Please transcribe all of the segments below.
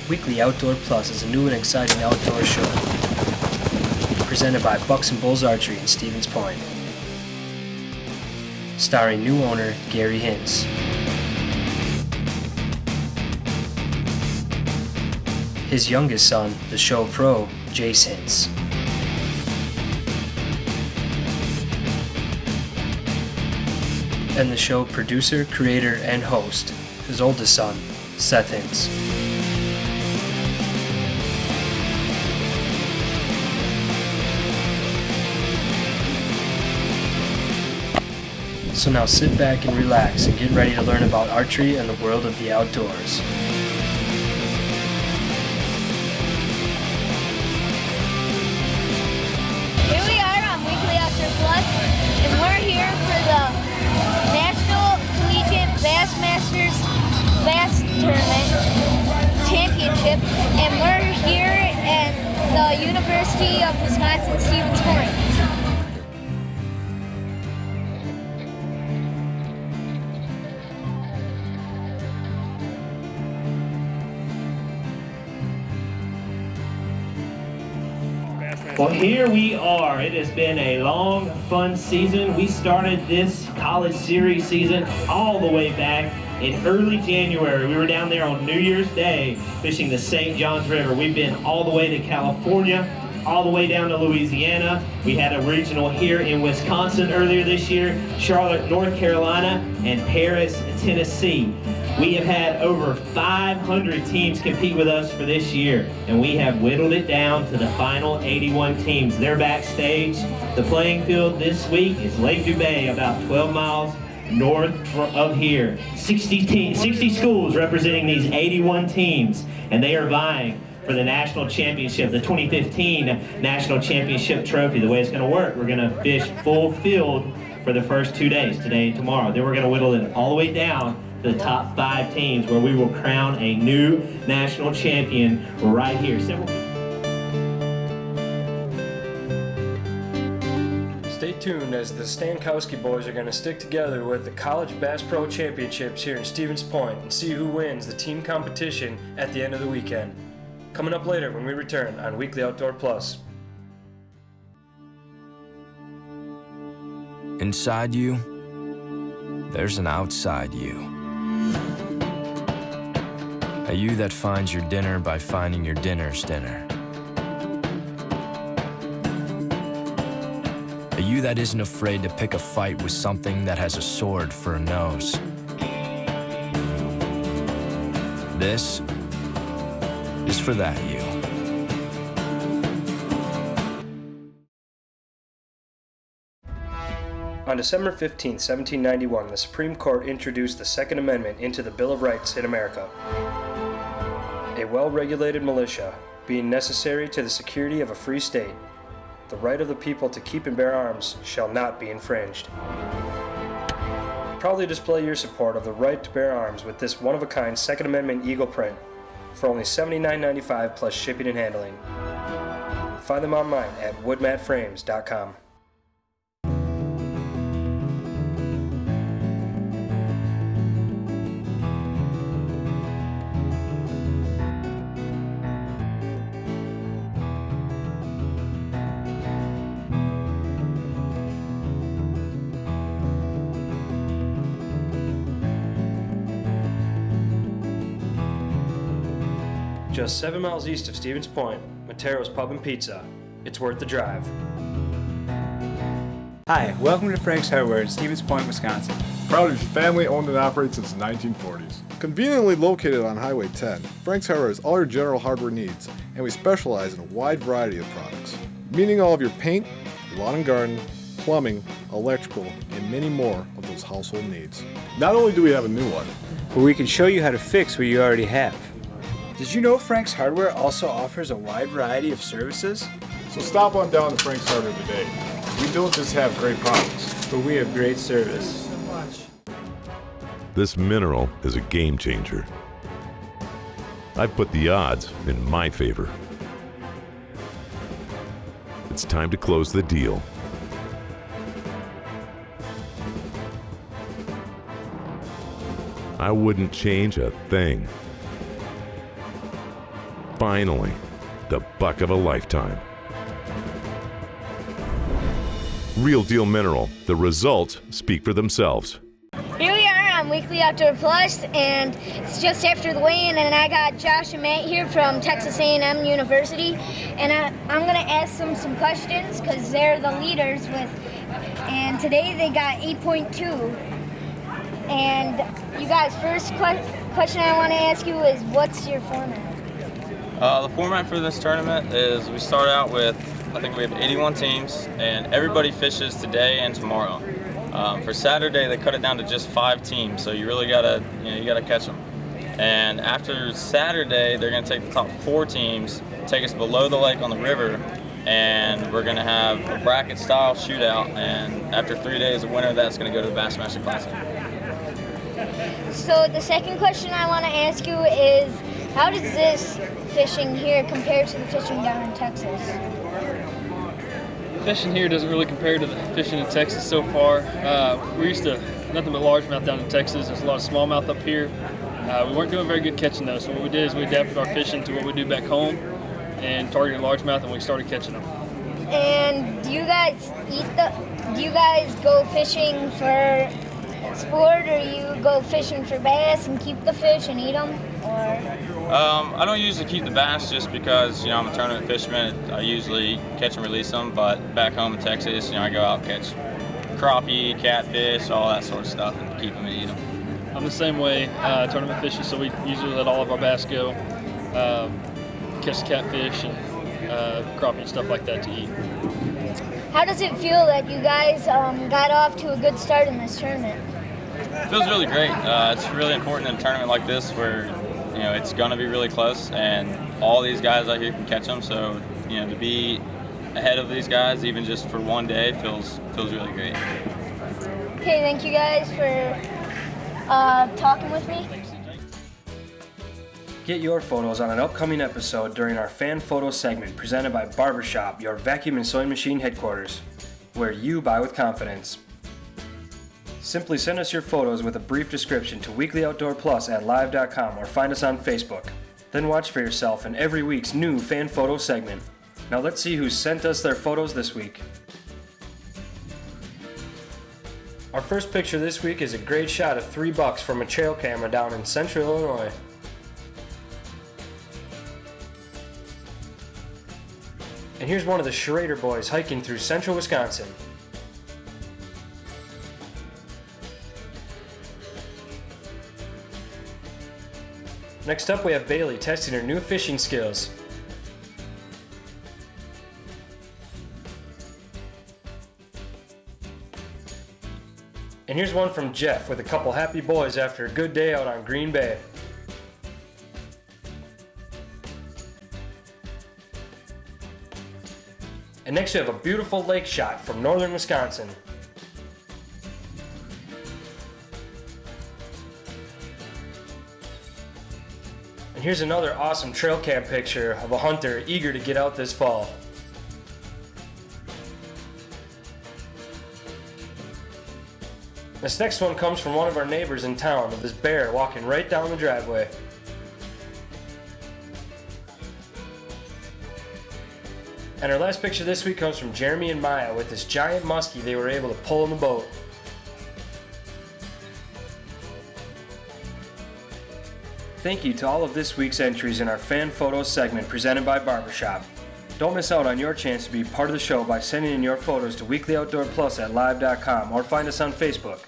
Weekly Outdoor Plus is a new and exciting outdoor show presented by Bucks and Bulls Archery in Stevens Point. Starring new owner Gary Hintz. His youngest son, the show pro, Jace Hintz. And the show producer, creator, and host, his oldest son, Seth Hintz. So now sit back and relax and get ready to learn about archery and the world of the outdoors. Here we are on Weekly Outdoor Plus, and we're here for the National Collegiate Bassmasters Bass Tournament Championship, and we're here at the University of Wisconsin-Stevens Point. Well, here we are. It has been a long, fun season. We started this college series season all the way back in early January. We were down there on New Year's Day fishing the St. Johns River. We've been all the way to California, all the way down to Louisiana. We had a regional here in Wisconsin earlier this year, Charlotte, North Carolina, and Paris, Tennessee. We have had over 500 teams compete with us for this year, and we have whittled it down to the final 81 teams. They're backstage. The playing field this week is Lake DuBay, about 12 miles north of here. 60 schools representing these 81 teams, and they are vying for the national championship, the 2015 national championship trophy. The way it's going to work, we're going to fish full field for the first 2 days, today and tomorrow. Then we're going to whittle it all the way down to the top 5 teams, where we will crown a new national champion right here. Stay tuned as the Stankowski boys are going to stick together with the College Bass Pro Championships here in Stevens Point and see who wins the team competition at the end of the weekend. Coming up later when we return on Weekly Outdoor Plus. Inside you, there's an outside you. A you that finds your dinner by finding your dinner's dinner. A you that isn't afraid to pick a fight with something that has a sword for a nose. This is for that you. On December 15, 1791, the Supreme Court introduced the Second Amendment into the Bill of Rights in America. A well-regulated militia being necessary to the security of a free state, the right of the people to keep and bear arms shall not be infringed. Proudly display your support of the right to bear arms with this one-of-a-kind Second Amendment Eagle print for only $79.95 plus shipping and handling. Find them online at woodmatframes.com. Just 7 miles east of Stevens Point, Matero's Pub and Pizza. It's worth the drive. Hi, welcome to Frank's Hardware in Stevens Point, Wisconsin. Proud to be family owned and operated since the 1940s. Conveniently located on Highway 10, Frank's Hardware has all your general hardware needs, and we specialize in a wide variety of products, meaning all of your paint, lawn and garden, plumbing, electrical, and many more of those household needs. Not only do we have a new one, But we can show you how to fix what you already have. Did you know Frank's Hardware also offers a wide variety of services? so stop on down to Frank's Hardware today. We don't just have great products, But we have great service. This mineral is a game changer. I've put the odds in my favor. It's time to close the deal. I wouldn't change a thing. finally, the buck of a lifetime. Real Deal Mineral. The results speak for themselves. Here we are on Weekly Outdoor Plus, and it's just after the weigh-in, and I got Josh and Matt here from Texas A&M University, and I'm going to ask them some questions because they're the leaders and today they got 8.2. And you guys, first question I want to ask you is, what's your format? The format for this tournament is we start out with, I think we have 81 teams, and everybody fishes today and tomorrow. For Saturday, they cut it down to just 5 teams, so you really gotta catch them. And after Saturday, they're gonna take the top 4 teams, take us below the lake on the river, and we're gonna have a bracket-style shootout. And after 3 days, the winner of that's gonna go to the Bassmaster Classic. So the second question I want to ask you is, how does this fishing here compare to the fishing down in Texas? Fishing here doesn't really compare to the fishing in Texas so far. We're used to nothing but largemouth down in Texas. There's a lot of smallmouth up here. We weren't doing very good catching those, so what we did is we adapted our fishing to what we do back home and targeted largemouth, and we started catching them. And do you guys go fishing for sport, or you go fishing for bass and keep the fish and eat them? Or I don't usually keep the bass just because, I'm a tournament fisherman. I usually catch and release them, but back home in Texas, I go out and catch crappie, catfish, all that sort of stuff, and keep them and eat them. I'm the same way, tournament fishing, so we usually let all of our bass go, catch the catfish and crappie and stuff like that to eat. how does it feel that you guys got off to a good start in this tournament? It feels really great. It's really important in a tournament like this where, it's going to be really close, and all these guys out here can catch them. So, to be ahead of these guys, even just for one day, feels really great. Okay, thank you guys for talking with me. Get your photos on an upcoming episode during our fan photo segment presented by Barbershop, your vacuum and sewing machine headquarters, where you buy with confidence. Simply send us your photos with a brief description to weeklyoutdoorplus@live.com or find us on Facebook. Then watch for yourself in every week's new fan photo segment. Now let's see who sent us their photos this week. Our first picture this week is a great shot of 3 bucks from a trail camera down in central Illinois. And here's one of the Schrader boys hiking through central Wisconsin. Next up, we have Bailey testing her new fishing skills. And here's one from Jeff with a couple happy boys after a good day out on Green Bay. And next we have a beautiful lake shot from northern Wisconsin. And here's another awesome trail cam picture of a hunter eager to get out this fall. This next one comes from one of our neighbors in town with this bear walking right down the driveway. And our last picture this week comes from Jeremy and Maya with this giant muskie they were able to pull in the boat. Thank you to all of this week's entries in our fan photos segment presented by Barbershop. Don't miss out on your chance to be part of the show by sending in your photos to weeklyoutdoorplus@live.com or find us on Facebook.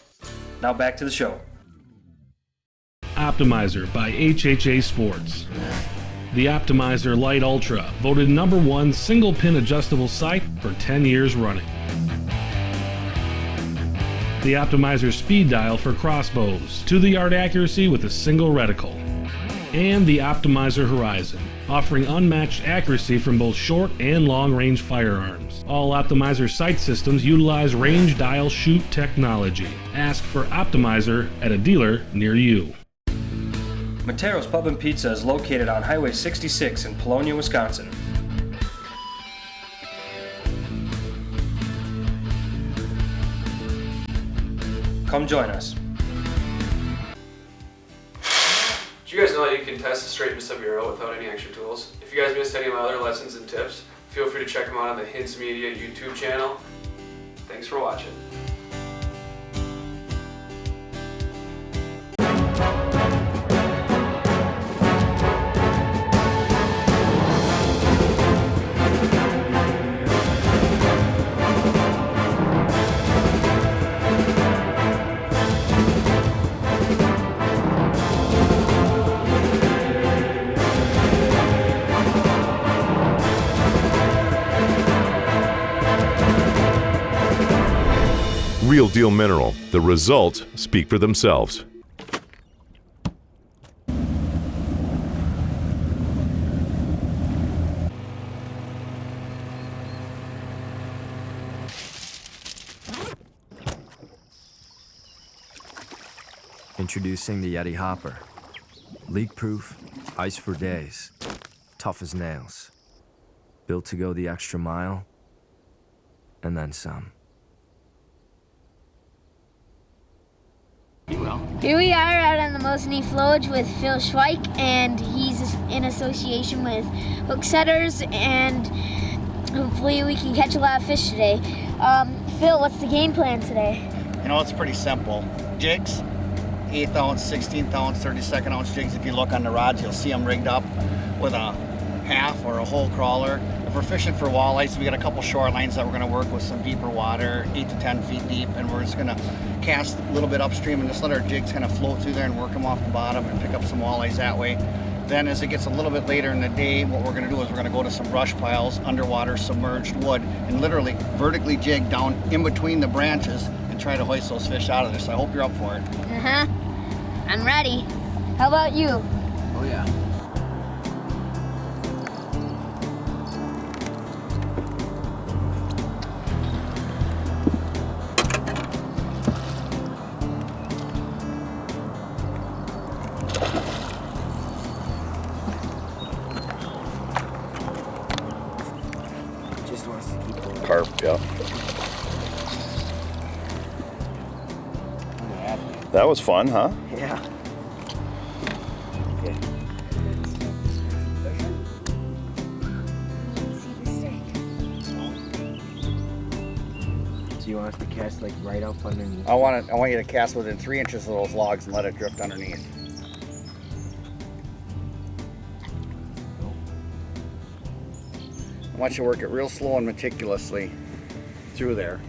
Now back to the show. Optimizer by HHA Sports. The Optimizer Lite Ultra, voted #1 single pin adjustable sight for 10 years running. The Optimizer Speed Dial for crossbows, to the yard accuracy with a single reticle. And the Optimizer Horizon, offering unmatched accuracy from both short and long range firearms. All Optimizer sight systems utilize range dial shoot technology. Ask for Optimizer at a dealer near you. Matero's Pub and Pizza is located on Highway 66 in Polonia, Wisconsin. Come join us. you guys know that you can test the straightness of your arrow without any extra tools? If you guys missed any of my other lessons and tips, feel free to check them out on the Hintz Media YouTube channel. Thanks for watching. Real Deal Mineral. The results speak for themselves. Introducing the Yeti Hopper. Leak-proof, ice for days, tough as nails. Built to go the extra mile, and then some. Here we are out on the Mosney Flowage with Phil Schweik, and he's in association with hook setters, and hopefully we can catch a lot of fish today. Phil, what's the game plan today? You know, it's pretty simple. Jigs, 1/8 ounce, 16th ounce, 32nd ounce jigs. If you look on the rods, you'll see them rigged up with a half or a whole crawler. If we're fishing for walleyes, we got a couple shorelines that we're going to work with some deeper water, 8 to 10 feet deep, and we're just going to cast a little bit upstream and just let our jigs kind of float through there and work them off the bottom and pick up some walleyes that way. Then as it gets a little bit later in the day, what we're going to do is we're going to go to some brush piles, underwater submerged wood, and literally vertically jig down in between the branches and try to hoist those fish out of there. So I hope you're up for it. Uh-huh. I'm ready. How about you? Oh yeah. Just wants to keep going. Carp, yeah. That was fun, huh? Yeah. Okay. Do you want us to cast like right up underneath? I want you to cast within 3 inches of those logs and let it drift underneath. I want you to work it real slow and meticulously through there.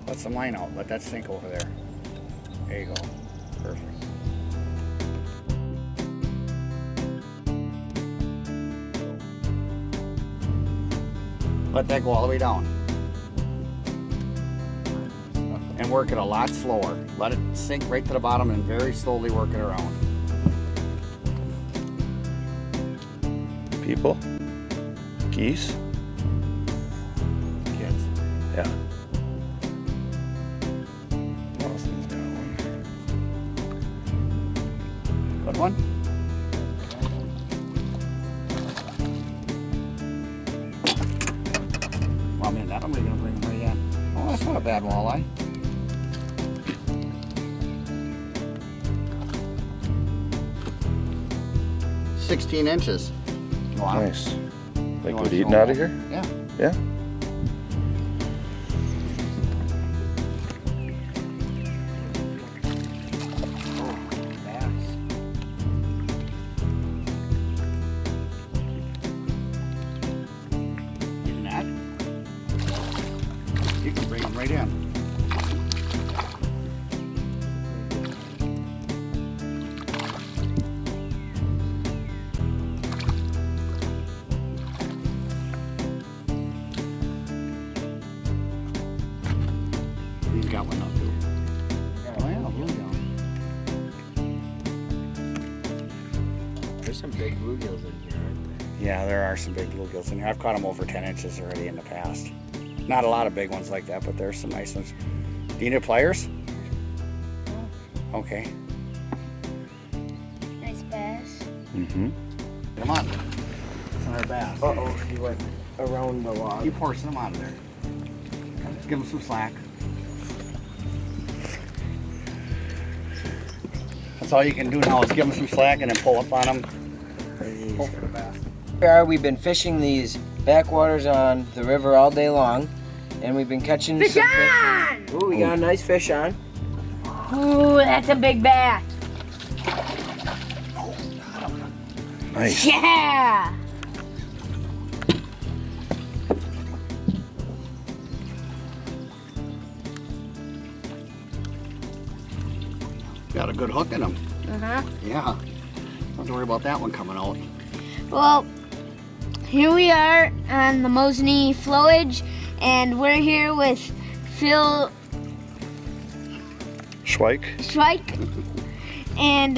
Let some line out, let that sink over there. There you go, perfect. Let that go all the way down. And work it a lot slower. Let it sink right to the bottom and very slowly work it around. People? Geese? Kids. Yeah. Good one. Well, man, that I'm gonna bring him right in. Oh, that's not a bad walleye. "16 inches. Wow. Nice. Think we'd eating out of here? Yeah. Yeah? Getting that? You can bring them right in. He's got one up too. Oh yeah, bluegill. There's some big bluegills in here, aren't there? Yeah, there are some big bluegills in here. I've caught them over 10 inches already in the past. Not a lot of big ones like that, but there's some nice ones. Do you need pliers? Okay. Nice bass. Mm-hmm. Come on. our bass. Uh-oh, he went around the log. Keep forcing him out of there. Give him some slack. That's all you can do now is give him some slack and then pull up on him. Pull for the bass. We've been fishing these backwaters on the river all day long, and we've been catching Fish some on! fish. Ooh, we got a nice fish on. Ooh, that's a big bass. Nice. Yeah! Got a good hook in him. Uh-huh. Yeah. Don't have to worry about that one coming out. Well, here we are on the Mosney flowage, and we're here with Phil Schweik. And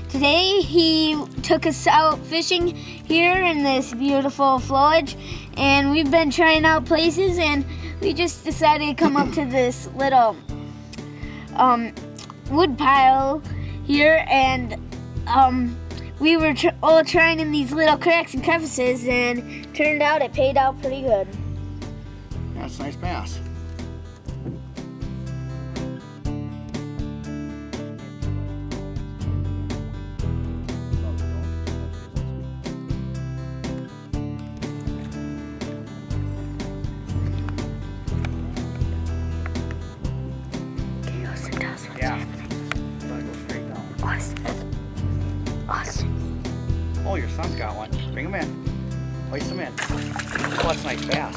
today he took us out fishing here in this beautiful flowage, and we've been trying out places, and we just decided to come up to this little wood pile here, and we were all trying in these little cracks and crevices, and turned out it paid out pretty good. That's a nice bass. Austin. Oh, your son's got one. Bring him in. Hoist him in. Oh, that's a nice bass.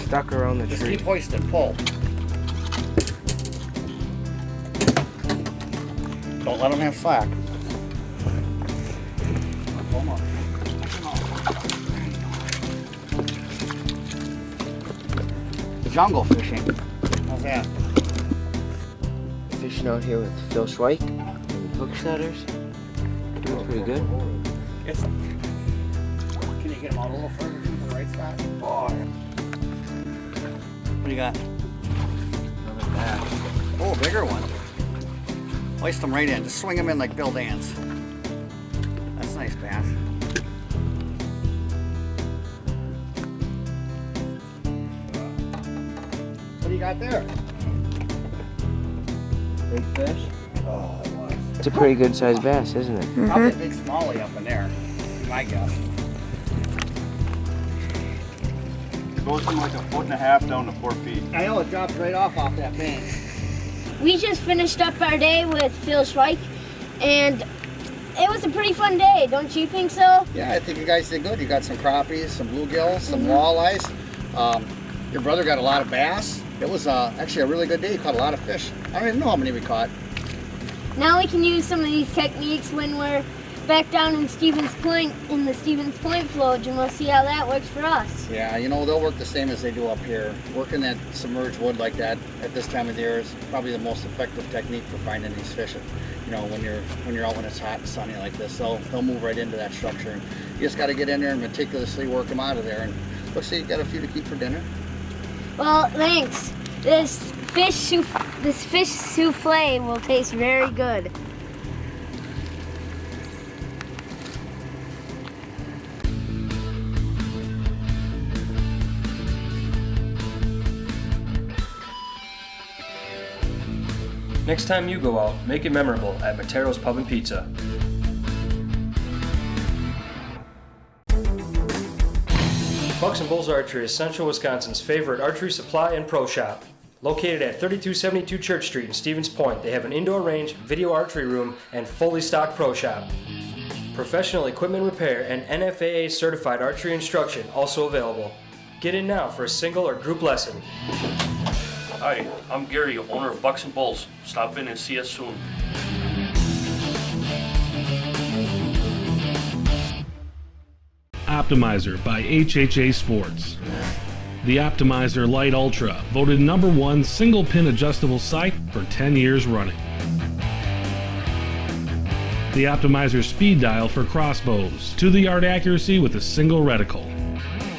Stuck around the Just tree. keep hoisting. Pull. Don't let him have slack. Pull him up. Jungle fishing. How's that? Fishing out here with Phil Schweik and hook setters. Doing pretty good. Can you get him out a little further to the right spot? Oh, yeah. What do you got? Another bass. Oh, a bigger one. Hoist him right in. Just swing him in like Bill Dance. That's a nice bass. What do you got there? Big fish? Oh, it's a pretty good sized bass, isn't it? Probably a big smallie up in there, my guess. It goes from like 1.5 feet down to 4 feet. I know, it drops right off that bank. We just finished up our day with Phil Schweik, and it was a pretty fun day, don't you think so? Yeah, I think you guys did good. You got some crappies, some bluegills, some walleyes. Your brother got a lot of bass. It was actually a really good day. He caught a lot of fish. I don't even know how many we caught. Now we can use some of these techniques when we're back down in Stevens Point, in the Stevens Point flowage, and we'll see how that works for us. Yeah, you know, they'll work the same as they do up here. Working that submerged wood like that at this time of the year is probably the most effective technique for finding these fish. You know, when you're out when it's hot and sunny like this, they'll move right into that structure. And you just got to get in there and meticulously work them out of there. And looks like you got a few to keep for dinner. Well, thanks. This fish souffle will taste very good. Next time you go out, make it memorable at Matero's Pub and Pizza. Bucks and Bulls Archery is Central Wisconsin's favorite archery supply and pro shop. Located at 3272 Church Street in Stevens Point, they have an indoor range, video archery room, and fully stocked pro shop. Professional equipment repair and NFAA certified archery instruction also available. Get in now for a single or group lesson. Hi, I'm Gary, owner of Bucks and Bulls. Stop in and see us soon. Optimizer by HHA Sports. The Optimizer Lite Ultra, voted #1 single pin adjustable sight for 10 years running. The Optimizer Speed Dial for crossbows, to the yard accuracy with a single reticle.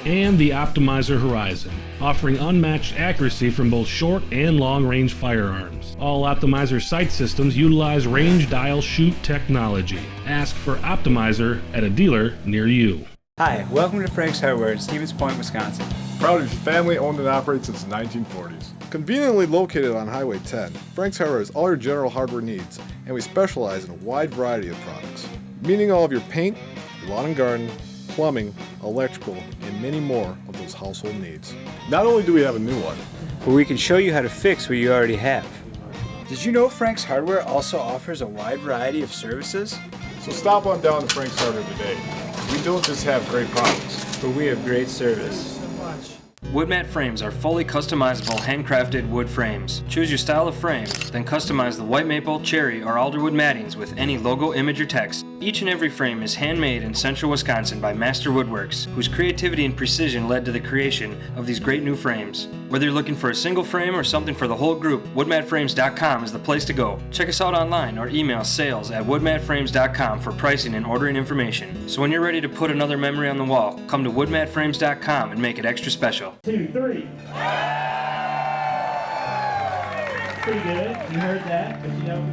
And the Optimizer Horizon, offering unmatched accuracy from both short and long range firearms. All Optimizer sight systems utilize range dial shoot technology. Ask for Optimizer at a dealer near you. Hi, welcome to Frank's Hardware in Stevens Point, Wisconsin. Proud to be family owned and operated since the 1940s. Conveniently located on Highway 10, Frank's Hardware has all your general hardware needs, and we specialize in a wide variety of products, meaning all of your paint, lawn and garden, plumbing, electrical, and many more of those household needs. Not only do we have a new one, But we can show you how to fix what you already have. Did you know Frank's Hardware also offers a wide variety of services? so stop on down to Frank's Hardware today. We don't just have great products, But we have great service. Woodmat frames are fully customizable handcrafted wood frames. Choose your style of frame, then customize the white maple, cherry, or alderwood mattings with any logo, image, or text. Each and every frame is handmade in central Wisconsin by Master Woodworks, whose creativity and precision led to the creation of these great new frames. Whether you're looking for a single frame or something for the whole group, woodmatframes.com is the place to go. Check us out online or email sales@woodmatframes.com for pricing and ordering information. So when you're ready to put another memory on the wall, come to woodmatframes.com and make it extra special. 2, 3. Pretty good. You heard that, but you know.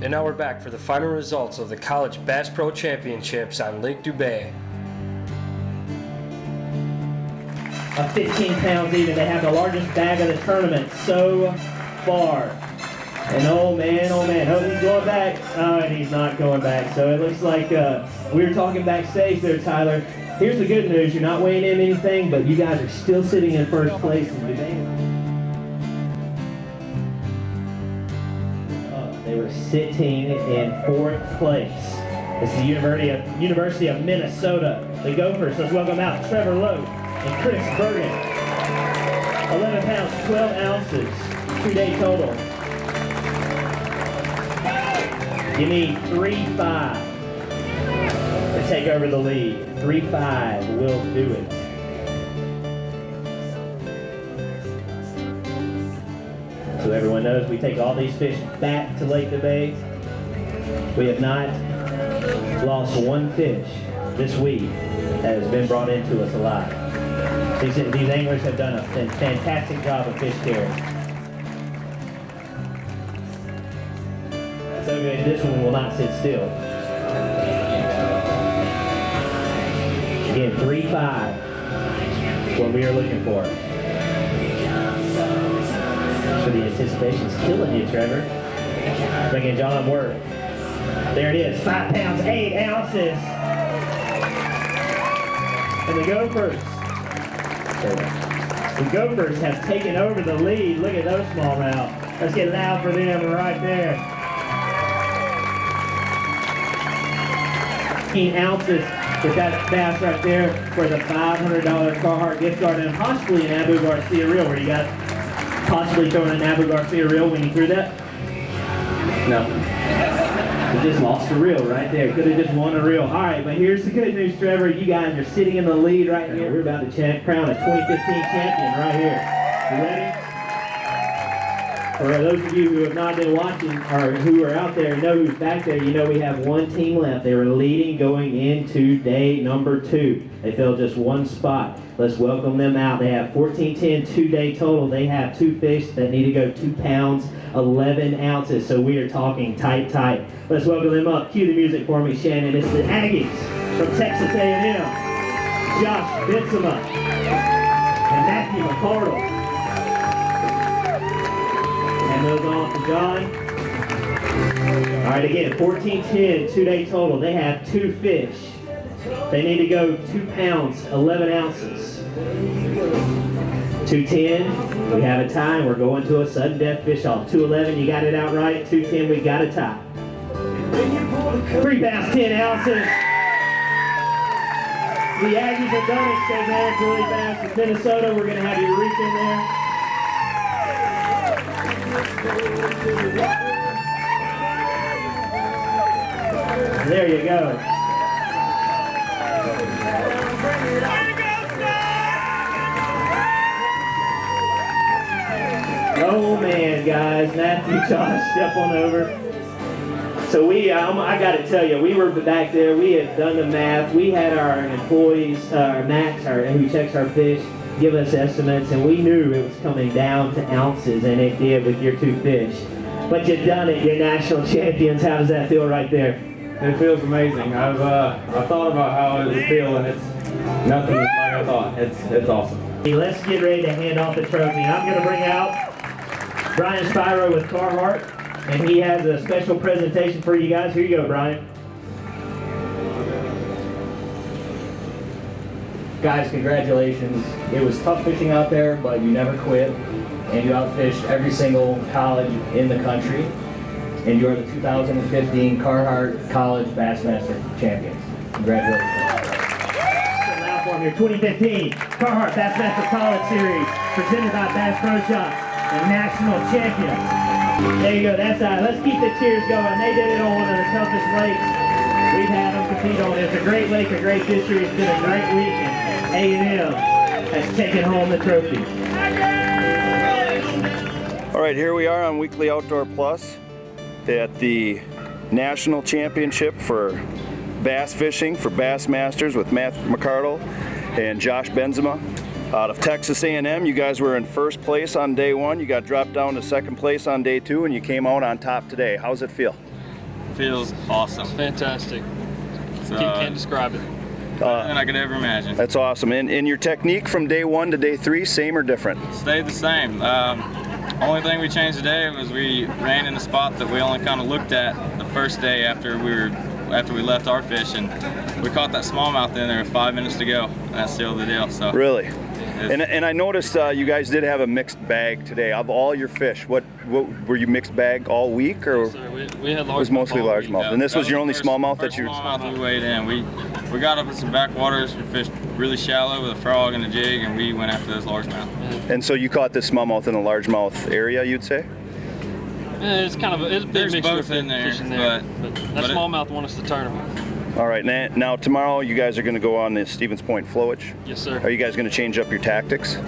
And now we're back for the final results of the College Bass Pro Championships on Lake DuBay. A 15 pounds even. They have the largest bag of the tournament so far. And oh man, oh he's going back. Oh, and he's not going back. So it looks like we were talking backstage there, Tyler. Here's the good news. You're not weighing in anything, but you guys are still sitting in first place. They were sitting in 4th place. It's the University of Minnesota. The Gophers. Let's welcome out Trevor Lowe and Chris Bergen. 11 pounds, 12 ounces, 2-day total. You need 3-5 to take over the lead. 3-5 will do it. So everyone knows we take all these fish back to Lake DuBay. We have not lost one fish this week that has been brought into us alive. These anglers have done a fantastic job of fish care. So good, this one will not sit still. Again, 3-5, what we are looking for. So the anticipation's killing you, Trevor. Bringing John Worth. There it is, 5 pounds, 8 ounces. And the Gophers have taken over the lead. Look at those smallmouth. Let's get loud for them right there. 15 ounces with that bass right there for the $500 Carhartt gift card and possibly an Abu Garcia reel. Where you got possibly throwing an Abu Garcia reel when you threw that? No. You just lost a reel right there. Could have just won a reel. All right, but here's the good news, Trevor. You guys are sitting in the lead right here. We're about to crown a 2015 champion right here. You ready? For those of you who have not been watching or who are out there, you know who's back there, you know we have one team left. They were leading going into day number 2. They filled just one spot. Let's welcome them out. They have 14-10 2-day total. They have 2 fish that need to go 2 pounds, 11 ounces. So we are talking tight. Let's welcome them up. Cue the music for me, Shannon. It's the Aggies from Texas A&M. Josh Bitsema and Matthew McCardle. And those on to John. All right, again, 14-10 2-day total. They have 2 fish. They need to go 2 pounds, 11 ounces. 2:10, we have a tie. We're going to a sudden death fish off. 2:11, you got it out right. 2:10, we got a tie. 3 pounds, 10 ounces. The Aggies have done it. Shake hands really fast with Minnesota. We're going to have you reach in there. There you go. Oh man, guys, Matthew, Josh, step on over. So I got to tell you, we were back there. We had done the math. We had our employees, Max, who checks our fish, give us estimates, and we knew it was coming down to ounces, and it did with your 2 fish. But you've done it. You're national champions. How does that feel right there? It feels amazing. I've thought about how it would feel, and it's nothing like I thought. It's awesome. Let's get ready to hand off the trophy. I'm going to bring out Brian Spyro with Carhartt, and he has a special presentation for you guys. Here you go, Brian. Guys, congratulations. It was tough fishing out there, but you never quit, and you outfished every single college in the country, and you are the 2015 Carhartt College Bassmaster Champions. Congratulations. Now for your 2015 Carhartt Bassmaster College Series, presented by Bass Pro Shops, the national champions. There you go, that's let's keep the cheers going. They did it on one of the toughest lakes we've had them compete on. It's a great lake, a great history. It's been a great week, and A&M has taken home the trophy. All right, here we are on Weekly Outdoor Plus at the National Championship for Bass Fishing for Bassmasters with Matt McCardle and Josh Benzema out of Texas A&M. You guys were in first place on day one. You got dropped down to second place on day two, and you came out on top today. How's it feel? Feels awesome. It's fantastic. So, can't describe it. Better than I could ever imagine. That's awesome. And your technique from day one to day three, same or different? Stayed the same. Only thing we changed today was we ran in a spot that we only kind of looked at the first day after we left our fish, and we caught that smallmouth in there with 5 minutes to go. And that's still the deal. So really. And I noticed you guys did have a mixed bag today. Of all your fish, what were you mixed bag all week, or Yes, sir. We had largemouth. it was mostly largemouth? Yeah, And this was your only smallmouth first that you. smallmouth we weighed in. We got up in some backwaters. We fished really shallow with a frog and a jig, and we went after those largemouth. And so you caught this smallmouth in the largemouth area, you'd say? Yeah, it's kind of it's a big There's mixture both of in there, fish in there. But that but smallmouth won us the tournament. All right, now tomorrow you guys are going to go on the Stevens Point flowage. Yes, sir. Are you guys going to change up your tactics?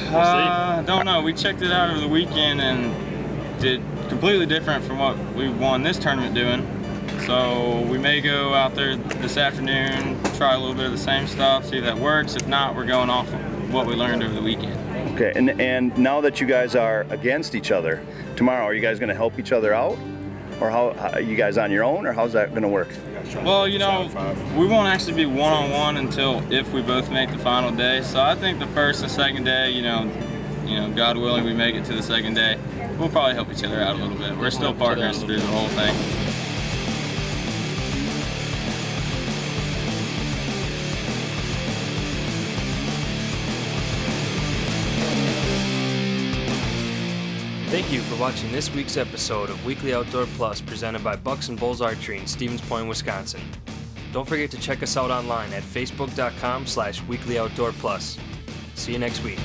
Don't know. We checked it out over the weekend and did completely different from what we won this tournament doing. So we may go out there this afternoon, try a little bit of the same stuff, see if that works. If not, we're going off of what we learned over the weekend. Okay, and now that you guys are against each other, tomorrow, are you guys going to help each other out? Or how are you guys on your own, or how's that going to work? Well, you know, we won't actually be one-on-one until if we both make the final day. So I think the first and second day, you know, God willing, we make it to the second day, we'll probably help each other out a little bit. We're still partners through the whole thing. Thank you for watching this week's episode of Weekly Outdoor Plus presented by Bucks and Bulls Archery in Stevens Point, Wisconsin. Don't forget to check us out online at facebook.com/weeklyoutdoorplus. See you next week.